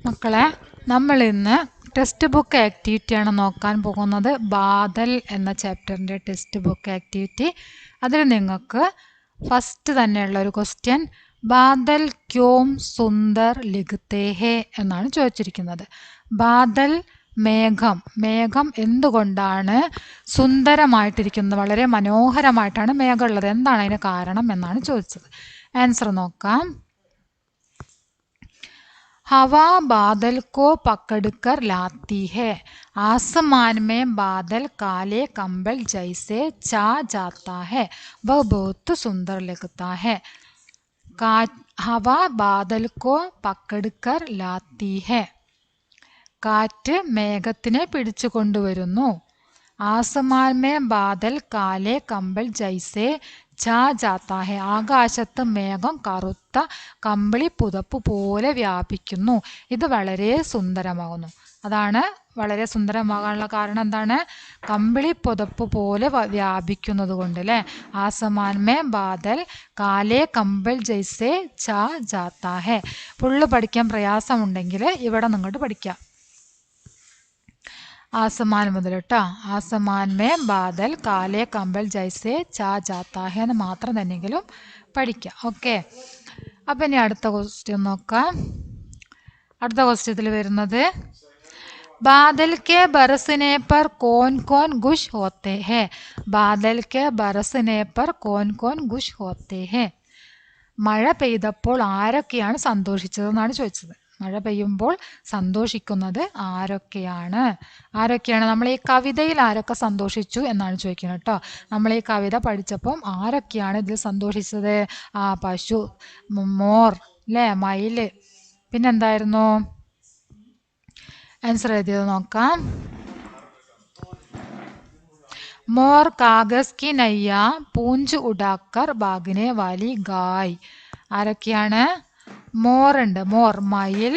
മക്കളെ, നമ്മൾ ഇന്ന് ടെക്സ്റ്റ് ബുക്ക് ആക്ടിവിറ്റിയാണ് നോക്കാൻ പോകുന്നത്. ബാദൽ എന്ന ചാപ്റ്ററിൻ്റെ ടെക്സ്റ്റ് ബുക്ക് ആക്ടിവിറ്റി. അതിൽ നിങ്ങൾക്ക് ഫസ്റ്റ് തന്നെയുള്ള ഒരു ക്വസ്റ്റ്യൻ, ബാദൽ ക്യോം സുന്ദർ ലിഖ്തേ ഹേ എന്നാണ് ചോദിച്ചിരിക്കുന്നത്. ബാദൽ മേഘം, മേഘം എന്തുകൊണ്ടാണ് സുന്ദരമായിട്ടിരിക്കുന്നത്, വളരെ മനോഹരമായിട്ടാണ് മേഘം ഉള്ളത്, എന്താണ് അതിന് കാരണം എന്നാണ് ചോദിച്ചത്. ആൻസർ നോക്കാം. हवा बादल को पकड़कर लाती है, आसमान में बादल काले कंबल जैसे छा जाता है, वह बहुत सुंदर लगता है. हवा बादल को पकड़कर लाती है. കാറ്റ് മേഘത്തിനെ പിടിച്ചു കൊണ്ടുവരുന്നു. ആസമാൻ മേ ബാദൽ കാലെ കമ്പൽ ജൈസെ ഛാ ജാത്താ ഹെ, ആകാശത്ത് മേഘം കറുത്ത കമ്പിളി പുതപ്പ് പോലെ വ്യാപിക്കുന്നു. ഇത് വളരെ സുന്ദരമാകുന്നു. അതാണ് വളരെ സുന്ദരമാകാനുള്ള കാരണം എന്താണ്? കമ്പിളി പുതപ്പ് പോലെ വ്യാപിക്കുന്നത് കൊണ്ട് അല്ലേ. ആസമാൻ മേ ബാദൽ കാലെ കമ്പൽ ജൈസെ ഛാ ജാത്താ ഹെ. ഫുള്ള് പഠിക്കാൻ പ്രയാസമുണ്ടെങ്കിൽ ഇവിടെ നിങ്ങോട്ട് പഠിക്കാം. ആസമാൻ മുതൽ കേട്ടോ. ആസമാൻ മേ ബാദൽ കാലെ കമ്പൽ ജൈസെ ഛാ ജാത്താ ഹെ എന്ന് മാത്രം തന്നെയെങ്കിലും പഠിക്കാം. ഓക്കെ, അപ്പം ഇനി അടുത്ത ക്വസ്റ്റ്യൻ നോക്കാം. അടുത്ത ക്വസ്റ്റ്യത്തിൽ വരുന്നത്, बादल के बरसने पर कौन कौन खुश होते हैं. बादल के बरसने पर कौन कौन खुश होते हैं. മഴ പെയ്തപ്പോൾ ആരൊക്കെയാണ് സന്തോഷിച്ചതെന്നാണ് ചോദിച്ചത്. മഴ പെയ്യുമ്പോൾ സന്തോഷിക്കുന്നത് ആരൊക്കെയാണ്? നമ്മൾ ഈ കവിതയിൽ ആരൊക്കെ സന്തോഷിച്ചു എന്നാണ് ചോദിക്കുന്നത് കേട്ടോ. നമ്മൾ ഈ കവിത പഠിച്ചപ്പം ആരൊക്കെയാണ് ഇതിൽ സന്തോഷിച്ചത്? പശു, മോർ അല്ലേ, മയില്, പിന്നെന്തായിരുന്നു? ആൻസർ എഴുതിയത് നോക്കാം. മോർ കാഗസ് കി നയ്യ പൂഞ്ച് ഉടാക്കർ ബാഗിനെ വാലി ഗായ്. ആരൊക്കെയാണ്? മോർ ഉണ്ട്, മോർ മയിൽ,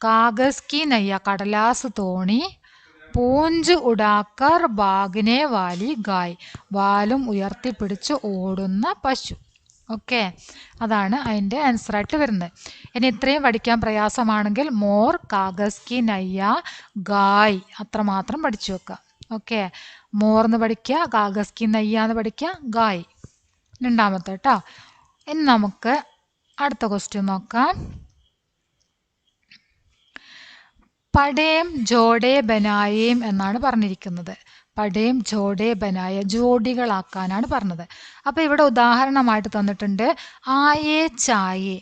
കാഗസ് കി നയ്യ കടലാസ് തോണി, പൂഞ്ച് ഉടാക്കർ ബാഗിനെ വാലി ഗായ് വാലും ഉയർത്തിപ്പിടിച്ച് ഓടുന്ന പശു. ഓക്കെ, അതാണ് അതിൻ്റെ ആൻസറായിട്ട് വരുന്നത്. ഇനി ഇത്രയും പഠിക്കാൻ പ്രയാസമാണെങ്കിൽ മോർ, കാഗസ് കി നയ്യ, ഗായ് അത്രമാത്രം പഠിച്ചു വെക്കുക. ഓക്കെ, മോർന്ന് പഠിക്കുക, കാഗസ് കി നയ്യ എന്ന് പഠിക്കുക, ഗായ് രണ്ടാമത്തെ കേട്ടോ. ഇനി നമുക്ക് അടുത്ത ക്വസ്റ്റ്യൻ നോക്കാം. പടേം ജോഡേ ബനായേം എന്നാണ് പറഞ്ഞിരിക്കുന്നത്. പടേം ജോഡേ ബനായ, ജോഡികളാക്കാനാണ് പറഞ്ഞത്. അപ്പോൾ ഇവിടെ ഉദാഹരണമായിട്ട് തന്നിട്ടുണ്ട് ആയേ ചായേ.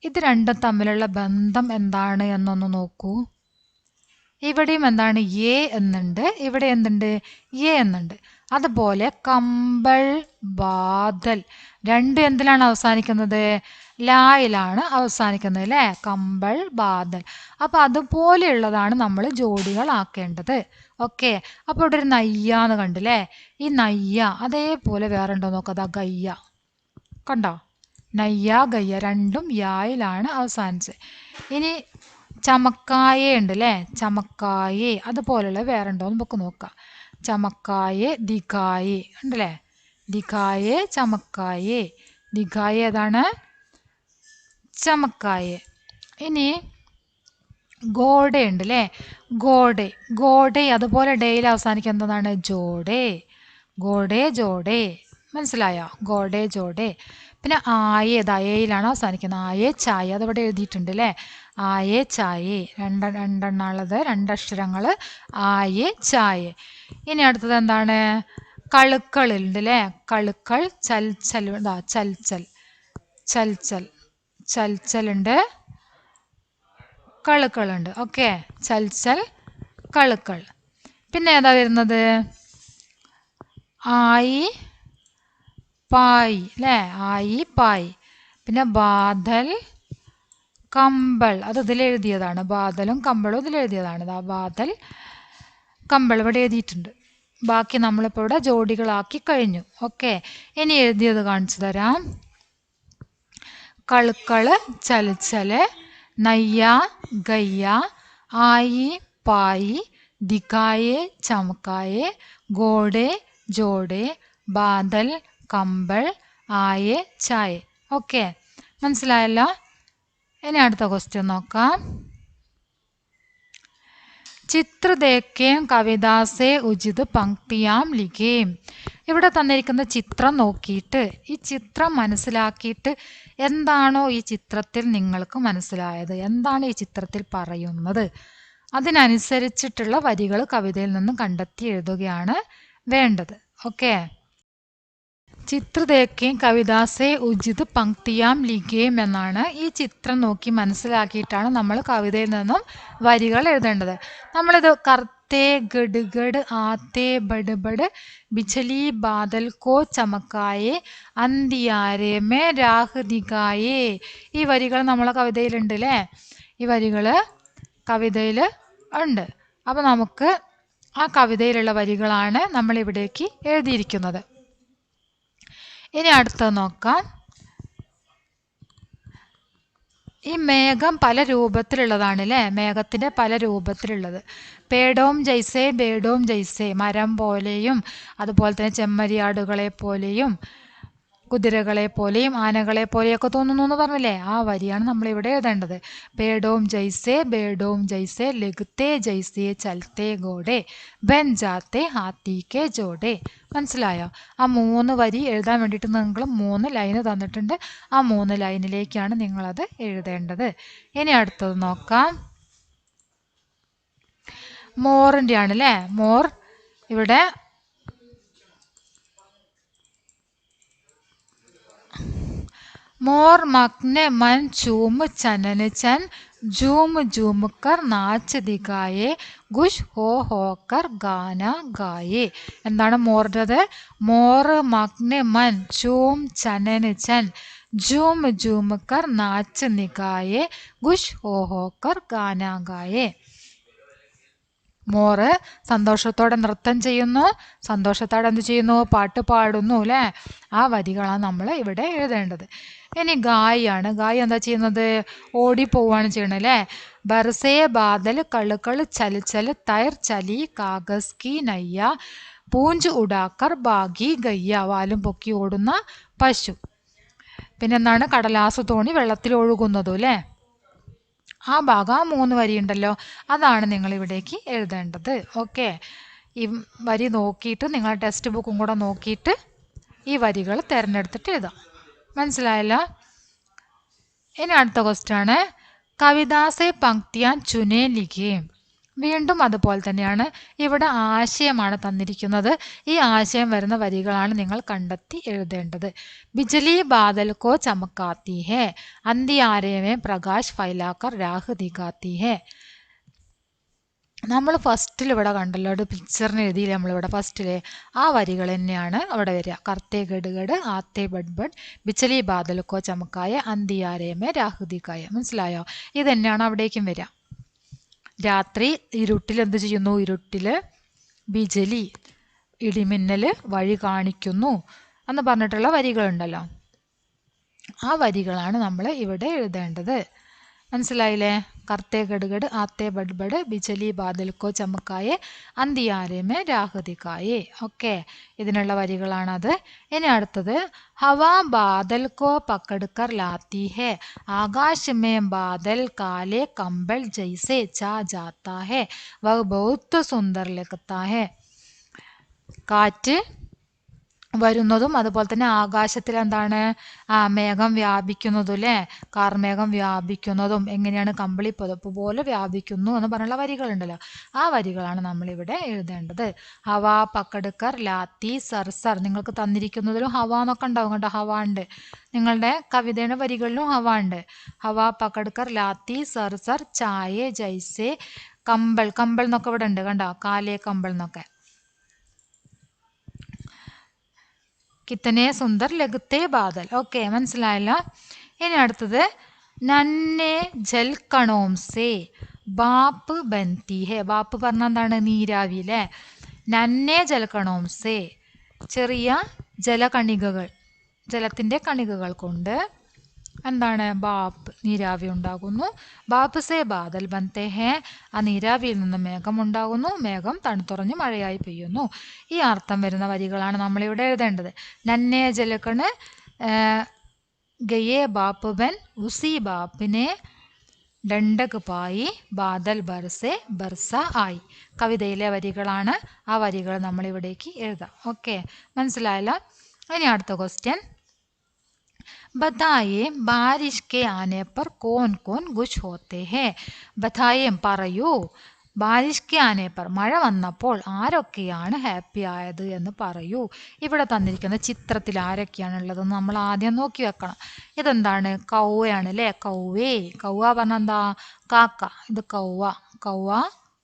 ഇത് രണ്ടും തമ്മിലുള്ള ബന്ധം എന്താണ് എന്നൊന്ന് നോക്കൂ. ഇവിടെയും എന്താണ്? എ എന്നുണ്ട്, ഇവിടെ എന്തുണ്ട്? എ എന്നുണ്ട്. അതുപോലെ കമ്പൾ, ബാദൽ രണ്ട് എന്തിലാണ് അവസാനിക്കുന്നത്? ലായിലാണ് അവസാനിക്കുന്നത് അല്ലേ. കമ്പൾ, ബാദൽ. അപ്പം അതുപോലെയുള്ളതാണ് നമ്മൾ ജോഡികളാക്കേണ്ടത്. ഓക്കെ, അപ്പോൾ ഇവിടെ ഒരു നയ്യ എന്ന് കണ്ടില്ലേ. ഈ നയ്യ അതേപോലെ വേറെ ഉണ്ടോ നോക്കാം. ഗയ്യ കണ്ടോ? നയ്യ, ഗയ്യ രണ്ടും യായിലാണ് അവസാനിച്ചത്. ഇനി ചമക്കായേ ഉണ്ട് അല്ലേ, ചമക്കായേ അതുപോലുള്ള വേറെ ഉണ്ടോ എന്ന് നമുക്ക് നോക്കാം. ചമക്കായേ, ദിഖായേ ഉണ്ടല്ലേ, ദിഖായേ, ചമക്കായേ. ദിഖായേ ഏതാണ്? ചമക്കായേ. ഇനി ഗോഡേ ഉണ്ട് അല്ലേ, ഗോഡേ, ഗോഡേ അതുപോലെ ഡേയിൽ അവസാനിക്കുന്നതാണ് ജോഡേ. ഗോഡേ ജോഡേ, മനസ്സിലായോ? ഗോഡേ ജോഡേ. പിന്നെ ആയേ, ദയയിലാണ് അവസാനിക്കുന്നത്. ആയേ ചായ, അതിവിടെ എഴുതിയിട്ടുണ്ട് അല്ലേ. ആയേ ചായേ, രണ്ടെണ്ണുള്ളത്, രണ്ടക്ഷരങ്ങൾ, ആയേ ചായേ. ഇനി അടുത്തത് എന്താണ്? കളുക്കളുണ്ട് അല്ലേ. കളുക്കൾ, ചൽച്ചൽ, ചൽച്ചൽ, ചൽച്ചൽ, ചൽച്ചലുണ്ട്, കളുക്കളുണ്ട്. ഓക്കെ, ചൽച്ചൽ, കളുക്കൾ. പിന്നെ ഏതാ വരുന്നത്? ആയി പായ് അല്ലേ, ആയി പായ്. പിന്നെ ബാദൽ, കമ്പൾ, അത് ഇതിലെഴുതിയതാണ്. ബാദലും കമ്പളും ഇതിലെഴുതിയതാണ്. ബാദൽ, കമ്പൾ ഇവിടെ എഴുതിയിട്ടുണ്ട്. ബാക്കി നമ്മളിപ്പോൾ ഇവിടെ ജോഡികളാക്കി കഴിഞ്ഞു. ഓക്കെ, ഇനി എഴുതിയത് കാണിച്ചു തരാം. കളുക്കള്, ചലിച്ചല്, നയ്യ, ഗയ്യ, ആയി പായി, ദിഖായേ, ചമക്കായേ, ഗോഡേ, ജോഡേ, ബാദൽ, കമ്പൾ, ആയേ, ചായേ. ഓക്കെ, മനസ്സിലായല്ലോ? ഇനി അടുത്ത ക്വസ്റ്റ്യൻ നോക്കാം. ചിത്ര ദേഖേം കവിതാസെ ഉചിത് പങ്ക്തിയാം ലിഖേം. ഇവിടെ തന്നിരിക്കുന്ന ചിത്രം നോക്കിയിട്ട് ഈ ചിത്രം മനസ്സിലാക്കിയിട്ട് എന്താണോ ഈ ചിത്രത്തിൽ നിങ്ങൾക്ക് മനസ്സിലായത്, എന്താണ് ഈ ചിത്രത്തിൽ പറയുന്നത്, അതിനനുസരിച്ചിട്ടുള്ള വരികൾ കവിതയിൽ നിന്ന് കണ്ടെത്തി എഴുതുകയാണ് വേണ്ടത്. ഓക്കെ. ചിത്ര ദേഖേം കവിതാസെ ഉചിത് പങ്ക്തിയാം ലിഖേം എന്നാണ്. ഈ ചിത്രം നോക്കി മനസ്സിലാക്കിയിട്ടാണ് നമ്മൾ കവിതയിൽ നിന്നും വരികൾ എഴുതേണ്ടത്. നമ്മളിത് കർത്തേ ഗഡ് ഗഡ് ആത്തേ ബഡ് ബഡ് ബിജലി ബാദൽ കോ ചമക്കായേ അന്തിയാരേ മേ രാഹ് ദിഖായേ. ഈ വരികൾ നമ്മളെ കവിതയിലുണ്ട് അല്ലേ? ഈ വരികൾ കവിതയിൽ ഉണ്ട്. അപ്പോൾ നമുക്ക് ആ കവിതയിലുള്ള വരികളാണ് നമ്മൾ ഇവിടേക്ക് എഴുതിയിരിക്കുന്നത്. ഇനി അടുത്തത് നോക്കാം. ഈ മേഘം പല രൂപത്തിലുള്ളതാണ് അല്ലേ? മേഘത്തിൻ്റെ പല രൂപത്തിലുള്ളത്. പേടോം ജൈസേ ബേഡോം ജൈസേ, മരം പോലെയും അതുപോലെ തന്നെ ചെമ്മരിയാടുകളെ പോലെയും കുതിരകളെ പോലെയും ആനകളെ പോലെയൊക്കെ തോന്നുന്നു എന്ന് പറഞ്ഞില്ലേ? ആ വരിയാണ് നമ്മളിവിടെ എഴുതേണ്ടത്. പേടോം ജൈസേ ബേഡോം ജൈസേ ലഗത്തെ ജൈസേ ചലത്തെ ഗോഡെ ബൻ ജാത്തെ ഹാത്തി കെ ജോഡെ. മനസ്സിലായോ? ആ 3 വരി എഴുതാൻ വേണ്ടിയിട്ട് നിങ്ങൾ 3 ലൈന് തന്നിട്ടുണ്ട്. ആ 3 ലൈനിലേക്കാണ് നിങ്ങളത് എഴുതേണ്ടത്. ഇനി അടുത്തത് നോക്കാം. മോറിൻ്റെ ആണ് അല്ലേ? മോർ ഇവിടെ मोर मखने मन चूम चनन चन झूम झूम कर नाच दिखाए गुश हो होकर गाना गाए. എന്താണ് മോറിൻ്റെത്? മോർ മഗ്നെ മൻ ചൂം ചനൻ ചൻ झूम झूम कर नाच निगाए गुश हो होकर गाना गाए. മോറ് സന്തോഷത്തോടെ നൃത്തം ചെയ്യുന്നു, സന്തോഷത്തോടെ എന്ത് ചെയ്യുന്നു? പാട്ട് പാടുന്നു അല്ലേ? ആ വരികളാണ് നമ്മൾ ഇവിടെ എഴുതേണ്ടത്. ഇനി ഗായാണ്. ഗായ് എന്താ ചെയ്യുന്നത്? ഓടിപ്പോവാണ് ചെയ്യണത് അല്ലേ? ബർസേ ബാദൽ കളുക്കള് ചല് ചല് തൈർ ചലി കാഗസ് കി നയ്യ പൂഞ്ച് ഉടാക്കർ ബാഗി ഗയ്യ. വാലും പൊക്കി ഓടുന്ന പശു. പിന്നെന്താണ്? കടലാസ് തോണി വെള്ളത്തിൽ ഒഴുകുന്നതും അല്ലേ? ആ ഭാഗം, ആ 3 വരി ഉണ്ടല്ലോ, അതാണ് നിങ്ങൾ ഇവിടേക്ക് എഴുതേണ്ടത്. ഓക്കെ. ഈ വരി നോക്കിയിട്ട് നിങ്ങൾ ടെക്സ്റ്റ് ബുക്കും കൂടെ നോക്കിയിട്ട് ഈ വരികൾ തിരഞ്ഞെടുത്തിട്ട് എഴുതാം. മനസ്സിലായല്ലോ? ഇനി അടുത്ത ക്വസ്റ്റ്യൻ ആണ്. കവിതാസെ പങ്ക്തിയാൻ ചുനേ ലിഖേ. വീണ്ടും അതുപോലെ തന്നെയാണ്. ഇവിടെ ആശയമാണ് തന്നിരിക്കുന്നത്. ഈ ആശയം വരുന്ന വരികളാണ് നിങ്ങൾ കണ്ടെത്തി എഴുതേണ്ടത്. ബിജലി ബാദൽ കോ ചമക്കാത്തി ഹേ അന്തിയാരേ മേ പ്രകാശ് ഫൈലാക്കർ രാഹ് ദിഖാത്തി ഹേ. നമ്മൾ ഫസ്റ്റിൽ ഇവിടെ കണ്ടല്ലോ, ഒരു പിക്ചറിന് എഴുതിയില്ലേ നമ്മളിവിടെ ഫസ്റ്റിലെ ആ വരികൾ തന്നെയാണ് അവിടെ വരിക. കർത്തേ ഗഡ് ഗഡ് ആത്തേ ബഡ് ബഡ് ബിച്ചലി ബാദലുക്കോ ചമക്കായ അന്തിയാരേമേ രാഹുദിക്കായ. മനസ്സിലായോ? ഇത് തന്നെയാണ് അവിടേക്കും വരിക. രാത്രി ഇരുട്ടിൽ എന്ത് ചെയ്യുന്നു? ഇരുട്ടിൽ ബിജലി ഇടിമിന്നൽ വഴി കാണിക്കുന്നു എന്ന് പറഞ്ഞിട്ടുള്ള വരികളുണ്ടല്ലോ, ആ വരികളാണ് നമ്മൾ ഇവിടെ എഴുതേണ്ടത്. മനസ്സിലായില്ലേ? കർത്തേ ഗഡ്ഗഡ് ആത്തേ ബഡ് ബഡ് ബിജലി ബാദൽക്കോ ചമക്കായെ അന്തിയാരേമേ രാഹുദിക്കായെ. ഓക്കെ, ഇതിനുള്ള വരികളാണത്. ഇനി അടുത്തത് ഹവാ ബാദൽക്കോ പക്കടുക്കർ ലാത്തി ഹേ ആകാശ് മേ ബാദൽ കാലെ കമ്പൽ ജൈസെ ചാ ജാത്താ ഹേ വഹ് ബഹുത്ത് സുന്ദർ ലഗ്താ ഹേ. കാറ്റ് വരുന്നതും അതുപോലെ തന്നെ ആകാശത്തിൽ എന്താണ്? മേഘം വ്യാപിക്കുന്നതും അല്ലേ? കാർമേഘം വ്യാപിക്കുന്നതും എങ്ങനെയാണ്? കമ്പിളി പുതപ്പ് പോലെ വ്യാപിക്കുന്നു എന്ന് പറഞ്ഞുള്ള വരികളുണ്ടല്ലോ, ആ വരികളാണ് നമ്മളിവിടെ എഴുതേണ്ടത്. ഹവാ പക്കടുക്കർ ലാത്തി സർസർ. നിങ്ങൾക്ക് തന്നിരിക്കുന്നതിലും ഹവ എന്നൊക്കെ ഉണ്ടാവും കേട്ടോ. ഹവ ഉണ്ട്, നിങ്ങളുടെ കവിതയുടെ വരികളിലും ഹവ ഉണ്ട്. ഹവാ പക്കടുക്കർ ലാത്തി സർസർ ചായേ ജൈസേ കമ്പൾ. കമ്പൾ എന്നൊക്കെ ഇവിടെ ഉണ്ട് കണ്ടോ, കാലേ കമ്പൾ എന്നൊക്കെ. കിത്തനെ സുന്ദർ ലഗത്തെ ബാദൽ. ഓക്കെ, മനസ്സിലായല്ലോ? ഇനി അടുത്തത് നന്നെ ജൽ കണോം സേ ബാപ്പ് ബൻതി ഹേ. ബാപ്പ് പറഞ്ഞാൽ എന്താണ്? നീരാവി അല്ലേ? നന്നെ ജൽ കണോം സേ ചെറിയ ജലകണികകൾ, ജലത്തിൻ്റെ കണികകൾ കൊണ്ട് എന്താണ്? ബാപ്പ് നീരാവി ഉണ്ടാകുന്നു. ബാപ്പ് സേ ബാദൽ ബൻതേ ഹേ. ആ നീരാവിയിൽ നിന്ന് മേഘം ഉണ്ടാകുന്നു. മേഘം തണുത്തുറഞ്ഞ് മഴയായി പെയ്യുന്നു. ഈ അർത്ഥം വരുന്ന വരികളാണ് നമ്മളിവിടെ എഴുതേണ്ടത്. നന്നേ ജലകണ് ഗയേ ബാപ്പ് ബൻ ഉസി ബാപ്പിനെ ഡണ്ടക് പായി ബാദൽ ബർസെ ബർസ ആയി. കവിതയിലെ വരികളാണ്. ആ വരികൾ നമ്മൾ ഇവിടേക്ക് എഴുതാം. ഓക്കെ, മനസ്സിലായല്ലോ? ഇനി അടുത്ത ക്വസ്റ്റ്യൻ. बताइए बारिश के आने पर कौन कौन खुश होते हैं? बताइए പറയൂ. ബാരിഷ് കെ ആനെ പർ മഴ വന്നപ്പോൾ ആരൊക്കെയാണ് ഹാപ്പി ആയത് എന്ന് പറയൂ. ഇവിടെ തന്നിരിക്കുന്ന ചിത്രത്തിൽ ആരൊക്കെയാണുള്ളതെന്ന് നമ്മൾ ആദ്യം നോക്കി വെക്കണം. ഇതെന്താണ്? കൗവയാണ് അല്ലേ? കൗവേ. കൗവ പറഞ്ഞ എന്താ? കാക്ക. ഇത് കൗവ. കൗവ,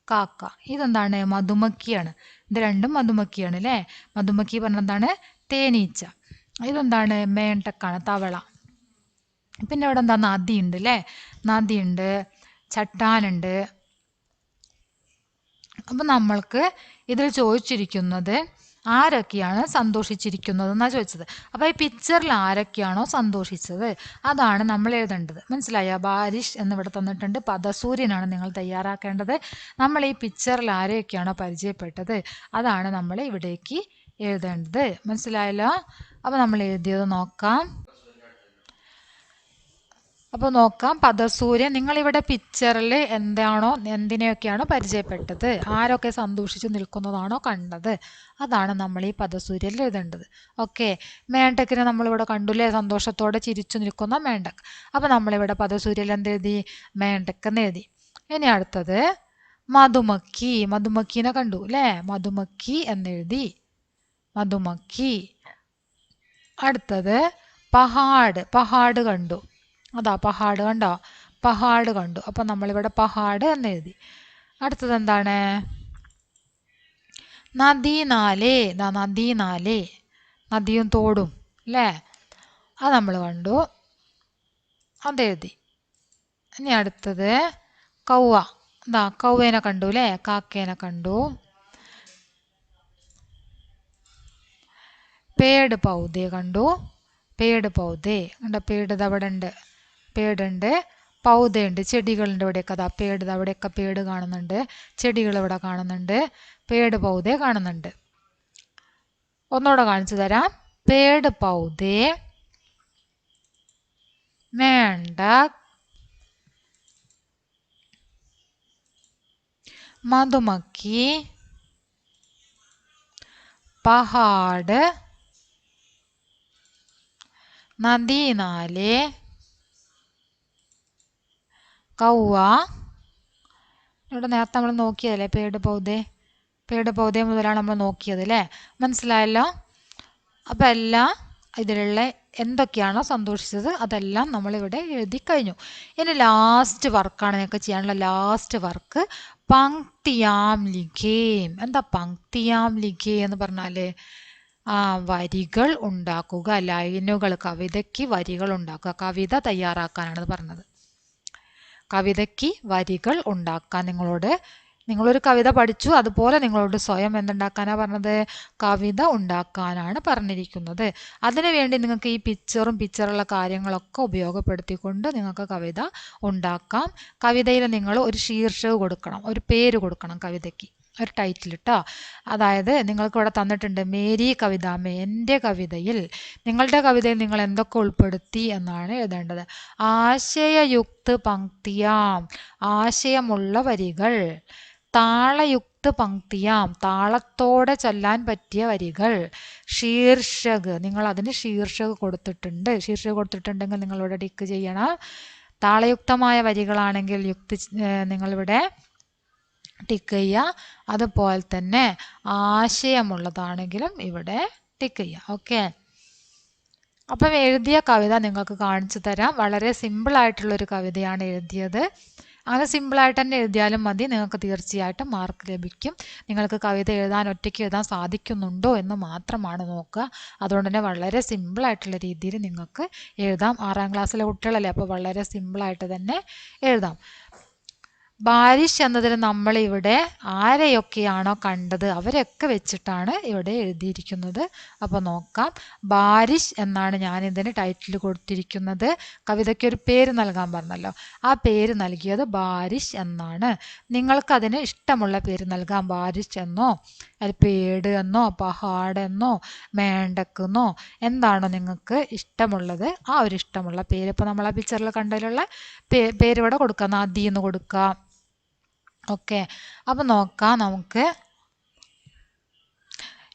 കാക്ക. ഇതെന്താണ്? മധുമക്കിയാണ്. ഇത് രണ്ടും മധുമക്കിയാണ് അല്ലേ? മധുമക്കി പറഞ്ഞ എന്താണ്? തേനീച്ച. ഇതെന്താണ്? മേണ്ടക്കാണ്, തവള. പിന്നെ ഇവിടെ എന്താ? നദിയുണ്ട് അല്ലേ? നദിയുണ്ട്, ചട്ടാനുണ്ട്. അപ്പം നമ്മൾക്ക് ഇതിൽ ചോദിച്ചിരിക്കുന്നത് ആരൊക്കെയാണ് സന്തോഷിച്ചിരിക്കുന്നത് എന്നാണ് ചോദിച്ചത്. അപ്പോൾ ഈ പിക്ചറിൽ ആരൊക്കെയാണോ സന്തോഷിച്ചത് അതാണ് നമ്മൾ എഴുതേണ്ടത്. മനസ്സിലായോ? ബാരിഷ് എന്നിവിടെ തന്നിട്ടുണ്ട്. പദസൂര്യനാണ് നിങ്ങൾ തയ്യാറാക്കേണ്ടത്. നമ്മൾ ഈ പിക്ചറിൽ ആരെയൊക്കെയാണോ പരിചയപ്പെട്ടത് അതാണ് നമ്മൾ ഇവിടേക്ക് എഴുതേണ്ടത്. മനസ്സിലായല്ലോ? അപ്പോൾ നമ്മൾ എഴുതിയത് നോക്കാം. അപ്പോൾ നോക്കാം. പദസൂര്യൻ. നിങ്ങളിവിടെ പിക്ചറിൽ എന്താണോ എന്തിനെയൊക്കെയാണോ പരിചയപ്പെട്ടത്, ആരൊക്കെ സന്തോഷിച്ച് നിൽക്കുന്നതാണോ കണ്ടത് അതാണ് നമ്മൾ ഈ പദസൂര്യനിൽ എഴുതേണ്ടത്. ഓക്കെ, മേണ്ടക്കിനെ നമ്മളിവിടെ കണ്ടുല്ലേ? സന്തോഷത്തോടെ ചിരിച്ചു നിൽക്കുന്ന മേണ്ടക്ക്. അപ്പോൾ നമ്മളിവിടെ പദസൂര്യയിൽ എന്തെഴുതി? മേണ്ടക്കെന്ന് എഴുതി. ഇനി അടുത്തത് മധുമക്കി. മധുമക്കീനെ കണ്ടു അല്ലേ? മധുമക്കി എന്നെഴുതി. മധുമക്കി. അടുത്തത് പഹാഡ്. പഹാഡ് കണ്ടു. അതാ പഹാഡ് കണ്ടോ? പഹാഡ് കണ്ടു. അപ്പം നമ്മളിവിടെ പഹാഡ് എന്നെഴുതി. അടുത്തത് എന്താണ്? നദീനാലേ. നദീനാലേ, നദിയും തോടും അല്ലേ? അത് നമ്മൾ കണ്ടു, അതെഴുതി. ഇനി അടുത്തത് കൗവ. കൗവേനെ കണ്ടു അല്ലേ? കാക്കേനെ കണ്ടു. പേട് പൗധേ കണ്ടു. പേട് പൗധേ കണ്ടോ? പേട് അവിടെ ഉണ്ട്. പേടുണ്ട്, പൗധയുണ്ട്, ചെടികളുണ്ട് ഇവിടെയൊക്കെ. അതാ പേട്, അവിടെയൊക്കെ പേട് കാണുന്നുണ്ട്. ചെടികൾ ഇവിടെ കാണുന്നുണ്ട്. പേട് പൗധേ കാണുന്നുണ്ട്. ഒന്നുകൂടെ കാണിച്ചു തരാം. പേട് പൗധേ, മേണ്ടക്, മധുമക്കി, പഹാഡ്, നദീനാലെ, കൗവ. ഇവിടെ നേരത്തെ നമ്മൾ നോക്കിയതല്ലേ പേട് പൗധേ? പേട് പൗധേ മുതലാണ് നമ്മൾ നോക്കിയത് അല്ലേ? മനസ്സിലായല്ലോ? അപ്പം എല്ലാം ഇതിലുള്ള എന്തൊക്കെയാണോ സന്തോഷിച്ചത് അതെല്ലാം നമ്മളിവിടെ എഴുതി കഴിഞ്ഞു. ഇനി ലാസ്റ്റ് വർക്കാണ് നിങ്ങൾക്ക് ചെയ്യാനുള്ള. ലാസ്റ്റ് വർക്ക് പങ്ക്തിയാം ലിഖേം. എന്താ പങ്ക്തിയാം ലിഖേ എന്ന് പറഞ്ഞാൽ? വരികൾ ഉണ്ടാക്കുക, ലൈനുകൾ. കവിതയ്ക്ക് വരികൾ ഉണ്ടാക്കുക. കവിത തയ്യാറാക്കാനാണ് പറഞ്ഞത്. കവിതയ്ക്ക് വരികൾ ഉണ്ടാക്കാൻ നിങ്ങളൊരു കവിത പഠിച്ചു, അതുപോലെ നിങ്ങളോട് സ്വയം എന്തുണ്ടാക്കാനാണ് പറഞ്ഞത്? കവിത ഉണ്ടാക്കാനാണ് പറഞ്ഞിരിക്കുന്നത്. അതിനുവേണ്ടി നിങ്ങൾക്ക് ഈ പിക്ചറുള്ള കാര്യങ്ങളൊക്കെ ഉപയോഗപ്പെടുത്തിക്കൊണ്ട് നിങ്ങൾക്ക് കവിത ഉണ്ടാക്കാം. കവിതയിൽ നിങ്ങൾ ഒരു ശീർഷകം കൊടുക്കണം, ഒരു പേര് കൊടുക്കണം കവിതയ്ക്ക്, ഒരു ടൈറ്റിൽ കേട്ടോ. അതായത് നിങ്ങൾക്ക് ഇവിടെ തന്നിട്ടുണ്ട് മേരി കവിതാമേ, എൻ്റെ കവിതയിൽ. നിങ്ങളുടെ കവിതയിൽ നിങ്ങൾ എന്തൊക്കെ ഉൾപ്പെടുത്തി എന്നാണ് എഴുതേണ്ടത്. ആശയയുക്ത പങ്ക്തിയാം, ആശയമുള്ള വരികൾ. താളയുക്ത പങ്ക്തിയാം, താളത്തോടെ ചൊല്ലാൻ പറ്റിയ വരികൾ. ശീർഷക്, നിങ്ങൾ അതിന് ശീർഷക് കൊടുത്തിട്ടുണ്ട്. ശീർഷക് കൊടുത്തിട്ടുണ്ടെങ്കിൽ നിങ്ങളിവിടെ ടിക്ക് ചെയ്യണം. താളയുക്തമായ വരികളാണെങ്കിൽ നിങ്ങളിവിടെ ടിക്ക് ചെയ്യുക. അതുപോലെ തന്നെ ആശയമുള്ളതാണെങ്കിലും ഇവിടെ ടിക്ക് ചെയ്യുക. ഓക്കെ, അപ്പം എഴുതിയ കവിത നിങ്ങൾക്ക് കാണിച്ചു തരാം. വളരെ സിമ്പിളായിട്ടുള്ളൊരു കവിതയാണ് എഴുതിയത്. അങ്ങനെ സിമ്പിളായിട്ട് തന്നെ എഴുതിയാലും മതി, നിങ്ങൾക്ക് തീർച്ചയായിട്ടും മാർക്ക് ലഭിക്കും. നിങ്ങൾക്ക് കവിത ഒറ്റയ്ക്ക് എഴുതാൻ സാധിക്കുന്നുണ്ടോ എന്ന് മാത്രമാണ് നോക്കുക. അതുകൊണ്ട് തന്നെ വളരെ സിമ്പിളായിട്ടുള്ള രീതിയിൽ നിങ്ങൾക്ക് എഴുതാം. 6ാം ക്ലാസ്സിലെ കുട്ടികളല്ലേ, അപ്പോൾ വളരെ സിമ്പിളായിട്ട് തന്നെ എഴുതാം. ബാരിഷ് എന്നതിൽ നമ്മൾ ഇവിടെ ആരെയൊക്കെയാണോ കണ്ടത് അവരെയൊക്കെ വെച്ചിട്ടാണ് ഇവിടെ എഴുതിയിരിക്കുന്നത്. അപ്പോൾ നോക്കാം. ബാരിഷ് എന്നാണ് ഞാൻ ഇതിന് ടൈറ്റിൽ കൊടുത്തിരിക്കുന്നത്. കവിതയ്ക്ക് ഒരു പേര് നൽകാൻ പറഞ്ഞല്ലോ, ആ പേര് നൽകിയത് ബാരിഷ് എന്നാണ്. നിങ്ങൾക്കതിന് ഇഷ്ടമുള്ള പേര് നൽകാം. ബാരിഷ് എന്നോ, പേട് എന്നോ, പഹാഡ് എന്നോ, മേണ്ടക്ക് എന്നോ, എന്താണോ നിങ്ങൾക്ക് ഇഷ്ടമുള്ളത് ആ ഒരു ഇഷ്ടമുള്ള പേര്. ഇപ്പോൾ നമ്മൾ ആ പിക്ചറിൽ കണ്ടതിലുള്ള പേര് ഇവിടെ കൊടുക്കാം. നദി എന്ന് കൊടുക്കാം. ഓക്കെ, അപ്പം നോക്കാം. നമുക്ക്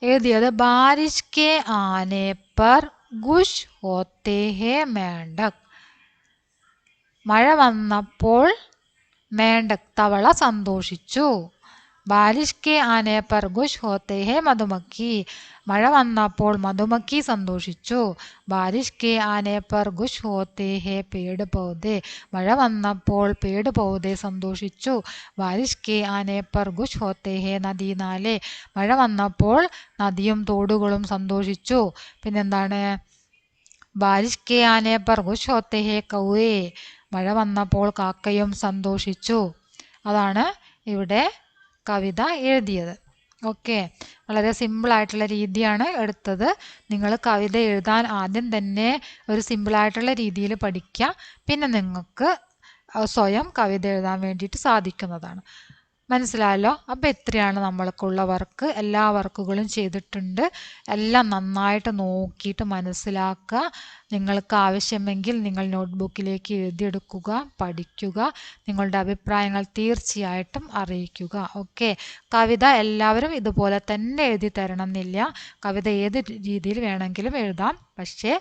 എഴുതിയത് ബാരിഷ് കെ ആനെ പർ ഖുഷ് ഹോത്തെ ഹേ മേണ്ടക്. മഴ വന്നപ്പോൾ മേണ്ടക് തവള സന്തോഷിച്ചു. ബാരിഷ് കെ ആനെ പർ ഖുഷ് ഹോത്തെ ഹേ മധുമക്കി. മഴ വന്നപ്പോൾ മധുമക്കി സന്തോഷിച്ചു. ബാരിഷ് കെ ആനെ പർ ഖുഷ് ഹോത്തെ ഹേ പേട് പൗധെ. മഴ വന്നപ്പോൾ പേട് പൗധെ സന്തോഷിച്ചു. ബാരിഷ് കെ ആനെ പർ ഖുഷ് ഹോത്തെ ഹേ നദി നാലെ. മഴ വന്നപ്പോൾ നദിയും തോടുകളും സന്തോഷിച്ചു. പിന്നെന്താണ്? ബാരിഷ് കെ ആനെ പർ ഖുഷ് ഹോത്തെ ഹേ കൗവേ. മഴ വന്നപ്പോൾ കാക്കയും സന്തോഷിച്ചു. അതാണ് ഇവിടെ കവിത എഴുതിയത്. ഓക്കെ, വളരെ സിമ്പിളായിട്ടുള്ള രീതിയാണ് എടുത്തത്. നിങ്ങൾ കവിത എഴുതാൻ ആദ്യം തന്നെ ഒരു സിമ്പിളായിട്ടുള്ള രീതിയിൽ പഠിക്കുക. പിന്നെ നിങ്ങൾക്ക് സ്വയം കവിത എഴുതാൻ വേണ്ടിയിട്ട് സാധിക്കുന്നതാണ്. മനസ്സിലായല്ലോ? അപ്പോൾ ഇത്രയാണ് നമ്മൾക്കുള്ള വർക്ക്. എല്ലാ വർക്കുകളും ചെയ്തിട്ടുണ്ട്. എല്ലാം നന്നായിട്ട് നോക്കിയിട്ട് മനസ്സിലാക്കുക. നിങ്ങൾക്ക് ആവശ്യമെങ്കിൽ നിങ്ങൾ നോട്ട്ബുക്കിലേക്ക് എഴുതിയെടുക്കുക, പഠിക്കുക. നിങ്ങളുടെ അഭിപ്രായങ്ങൾ തീർച്ചയായിട്ടും അറിയിക്കുക. ഓക്കെ, കവിത എല്ലാവരും ഇതുപോലെ തന്നെ എഴുതി തരണം എന്നില്ല. കവിത ഏത് രീതിയിൽ വേണമെങ്കിലും എഴുതാം. പക്ഷേ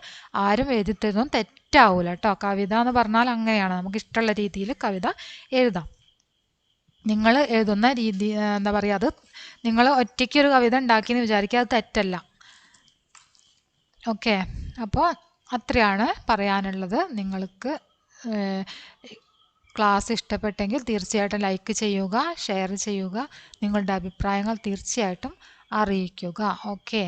ആരും എഴുതി തരുന്നതും തെറ്റാവൂല കേട്ടോ. കവിത എന്ന് പറഞ്ഞാൽ അങ്ങനെയാണ്, നമുക്ക് ഇഷ്ടമുള്ള രീതിയിൽ കവിത എഴുതാം. നിങ്ങൾ എഴുതുന്ന രീതി എന്താ പറയുക, അത് നിങ്ങൾ ഒറ്റയ്ക്കൊരു കവിത ഉണ്ടാക്കിയെന്ന് വിചാരിക്കുക, അത് തെറ്റല്ല. ഓക്കെ, അപ്പോൾ അത്രയാണ് പറയാനുള്ളത്. നിങ്ങൾക്ക് ക്ലാസ് ഇഷ്ടപ്പെട്ടെങ്കിൽ തീർച്ചയായിട്ടും ലൈക്ക് ചെയ്യുക, ഷെയർ ചെയ്യുക. നിങ്ങളുടെ അഭിപ്രായങ്ങൾ തീർച്ചയായിട്ടും അറിയിക്കുക. ഓക്കെ.